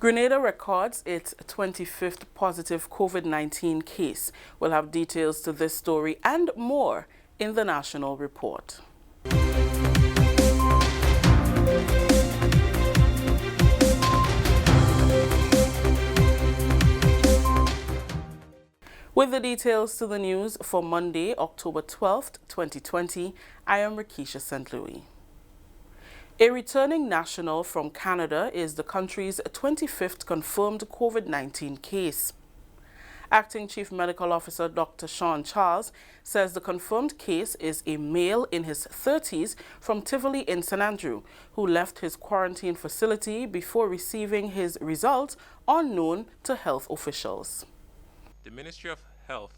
Grenada records its 25th positive COVID-19 case. We'll have details to this story and more in the National Report. With the details to the news for Monday, October 12th, 2020, I am Rakisha St. Louis. A returning national from Canada is the country's 25th confirmed COVID-19 case. Acting Chief Medical Officer Dr. Sean Charles says the confirmed case is a male in his 30s from Tivoli in St. Andrew, who left his quarantine facility before receiving his results unknown to health officials. The Ministry of Health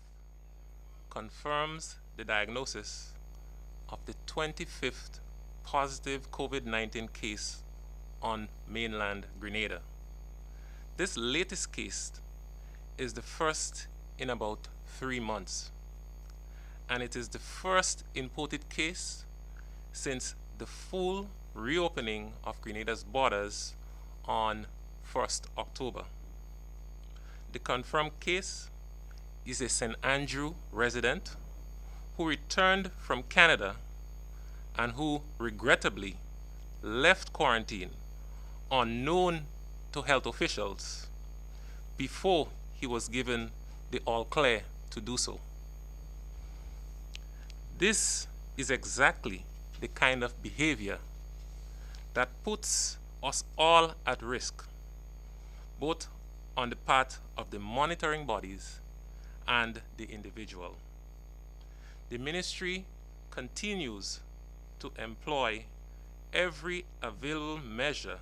confirms the diagnosis of the 25th positive COVID-19 case on mainland Grenada. This latest case is the first in about 3 months, and it is the first imported case since the full reopening of Grenada's borders on 1st October. The confirmed case is a St. Andrew resident who returned from Canada and who regrettably left quarantine unknown to health officials before he was given the all clear to do so. This is exactly the kind of behavior that puts us all at risk, both on the part of the monitoring bodies and the individual. The ministry continues to employ every available measure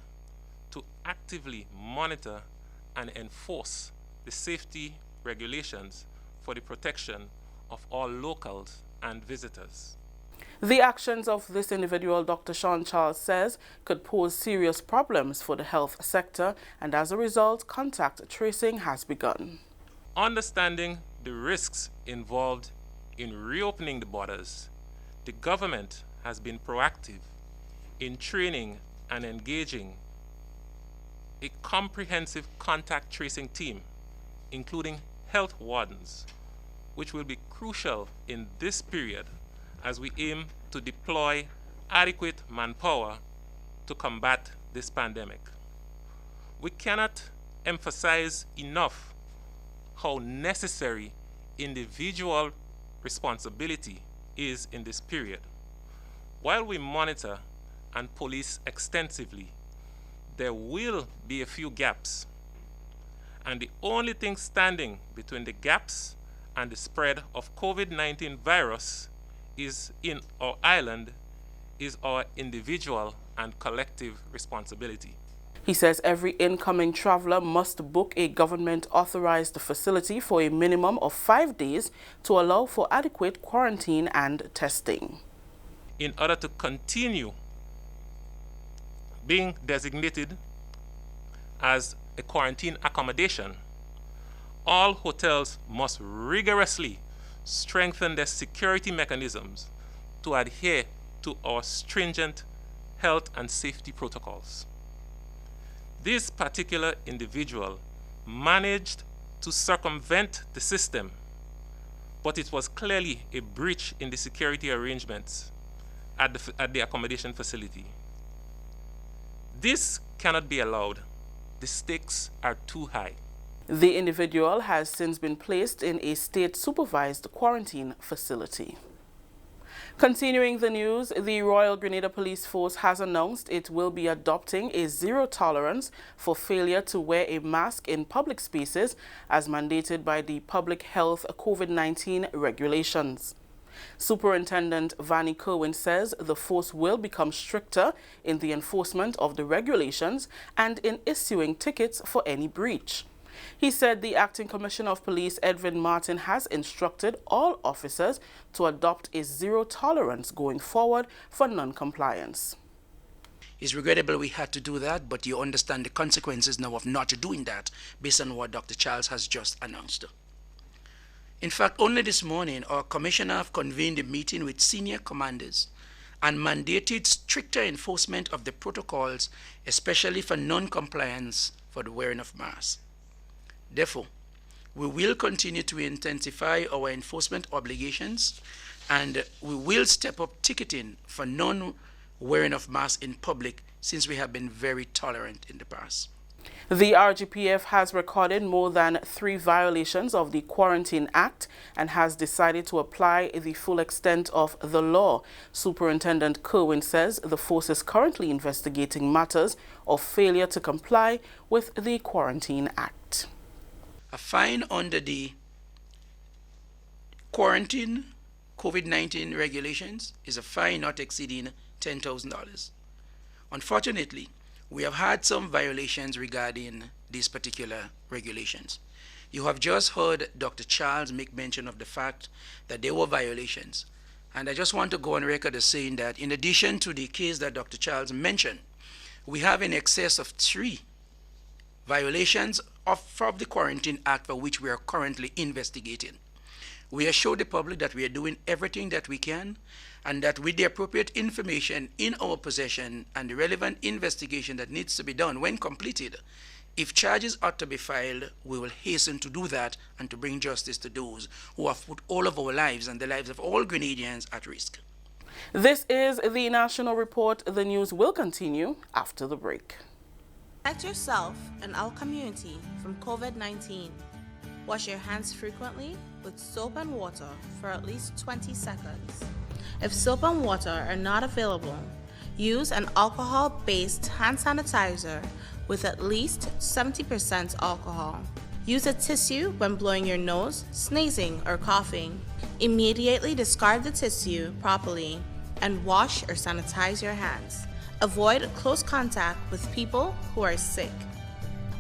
to actively monitor and enforce the safety regulations for the protection of all locals and visitors. The actions of this individual, Dr. Sean Charles says, could pose serious problems for the health sector, and as a result, contact tracing has begun. Understanding the risks involved in reopening the borders, the government has been proactive in training and engaging a comprehensive contact tracing team, including health wardens, which will be crucial in this period as we aim to deploy adequate manpower to combat this pandemic. We cannot emphasize enough how necessary individual responsibility is in this period. While we monitor and police extensively, there will be a few gaps, and the only thing standing between the gaps and the spread of COVID-19 virus is in our island is our individual and collective responsibility. He says every incoming traveler must book a government-authorized facility for a minimum of 5 days to allow for adequate quarantine and testing. In order to continue being designated as a quarantine accommodation, all hotels must rigorously strengthen their security mechanisms to adhere to our stringent health and safety protocols. This particular individual managed to circumvent the system, but it was clearly a breach in the security arrangements at the accommodation facility. This cannot be allowed. The stakes are too high. The individual has since been placed in a state-supervised quarantine facility. Continuing the news, the Royal Grenada Police Force has announced it will be adopting a zero tolerance for failure to wear a mask in public spaces as mandated by the Public Health COVID-19 regulations. Superintendent Vanny Kerwin says the force will become stricter in the enforcement of the regulations and in issuing tickets for any breach. He said the Acting Commissioner of Police, Edwin Martin, has instructed all officers to adopt a zero tolerance going forward for non-compliance. It's regrettable we had to do that, but you understand the consequences now of not doing that based on what Dr. Charles has just announced. In fact, only this morning, our commissioner have convened a meeting with senior commanders and mandated stricter enforcement of the protocols, especially for non-compliance for the wearing of masks. Therefore, we will continue to intensify our enforcement obligations, and we will step up ticketing for non-wearing of masks in public, since we have been very tolerant in the past. The RGPF has recorded more than 3 violations of the Quarantine Act and has decided to apply the full extent of the law. Superintendent Kerwin says the force is currently investigating matters of failure to comply with the Quarantine Act. A fine under the quarantine COVID-19 regulations is a fine not exceeding $10,000. Unfortunately, we have had some violations regarding these particular regulations. You have just heard Dr. Charles make mention of the fact that there were violations. And I just want to go on record as saying that in addition to the case that Dr. Charles mentioned, we have in excess of 3 violations of the Quarantine Act for which we are currently investigating. We assure the public that we are doing everything that we can, and that with the appropriate information in our possession and the relevant investigation that needs to be done when completed, if charges are to be filed, we will hasten to do that and to bring justice to those who have put all of our lives and the lives of all Grenadians at risk. This is the National Report. The news will continue after the break. Protect yourself and our community from COVID-19. Wash your hands frequently with soap and water for at least 20 seconds. If soap and water are not available, use an alcohol-based hand sanitizer with at least 70% alcohol. Use a tissue when blowing your nose, sneezing, or coughing. Immediately discard the tissue properly and wash or sanitize your hands. Avoid close contact with people who are sick.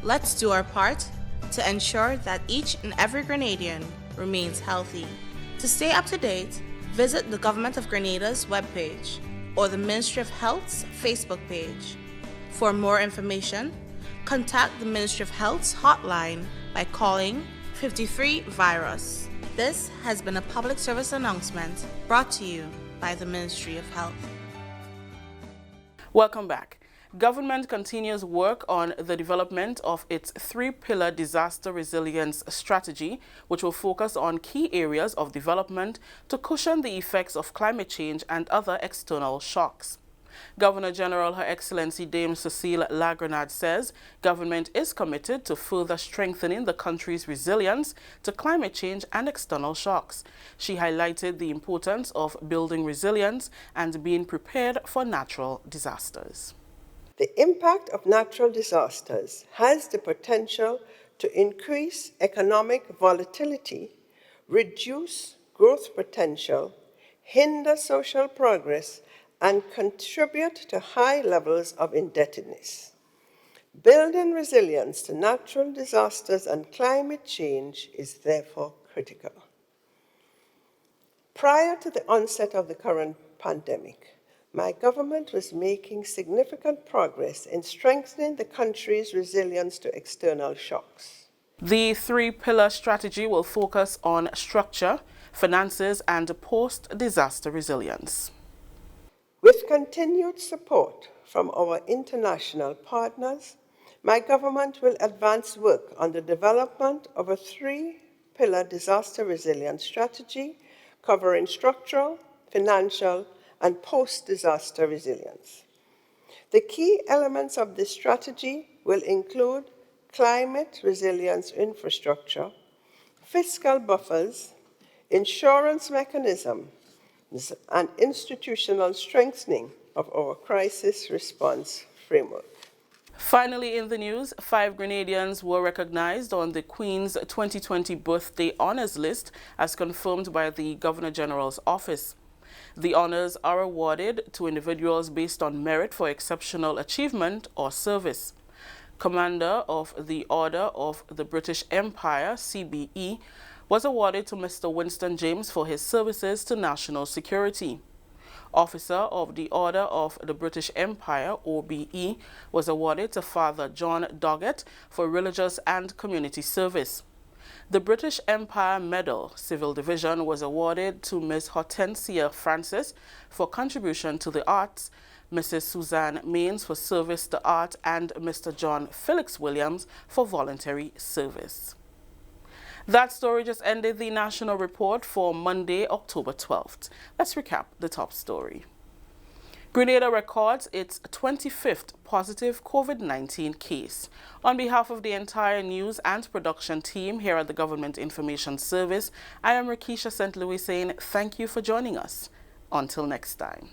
Let's do our part to ensure that each and every Grenadian remains healthy. To stay up to date, visit the Government of Grenada's webpage or the Ministry of Health's Facebook page. For more information, contact the Ministry of Health's hotline by calling 53-VIRUS. This has been a public service announcement brought to you by the Ministry of Health. Welcome back. Government continues work on the development of its 3-pillar disaster resilience strategy, which will focus on key areas of development to cushion the effects of climate change and other external shocks. Governor-General Her Excellency Dame Cecile La Grenade says government is committed to further strengthening the country's resilience to climate change and external shocks. She highlighted the importance of building resilience and being prepared for natural disasters. The impact of natural disasters has the potential to increase economic volatility, reduce growth potential, hinder social progress, and contribute to high levels of indebtedness. Building resilience to natural disasters and climate change is therefore critical. Prior to the onset of the current pandemic, my government was making significant progress in strengthening the country's resilience to external shocks. The 3-pillar strategy will focus on structure, finances, and post-disaster resilience. With continued support from our international partners, my government will advance work on the development of a 3-pillar disaster resilience strategy covering structural, financial, and post-disaster resilience. The key elements of this strategy will include climate resilience infrastructure, fiscal buffers, insurance mechanisms, and institutional strengthening of our crisis response framework. Finally in the news, 5 Grenadians were recognized on the Queen's 2020 Birthday Honours List as confirmed by the Governor-General's office. The honours are awarded to individuals based on merit for exceptional achievement or service. Commander of the Order of the British Empire, CBE, was awarded to Mr. Winston James for his services to national security. Officer of the Order of the British Empire, OBE, was awarded to Father John Doggett for religious and community service. The British Empire Medal, Civil Division, was awarded to Ms. Hortensia Francis for contribution to the arts. Mrs. Suzanne Mains for service to art, and Mr. John Felix Williams for voluntary service. That story just ended the national report for Monday, October 12th. Let's recap the top story. Grenada records its 25th positive COVID-19 case. On behalf of the entire news and production team here at the Government Information Service, I am Rakisha St. Louis saying thank you for joining us. Until next time.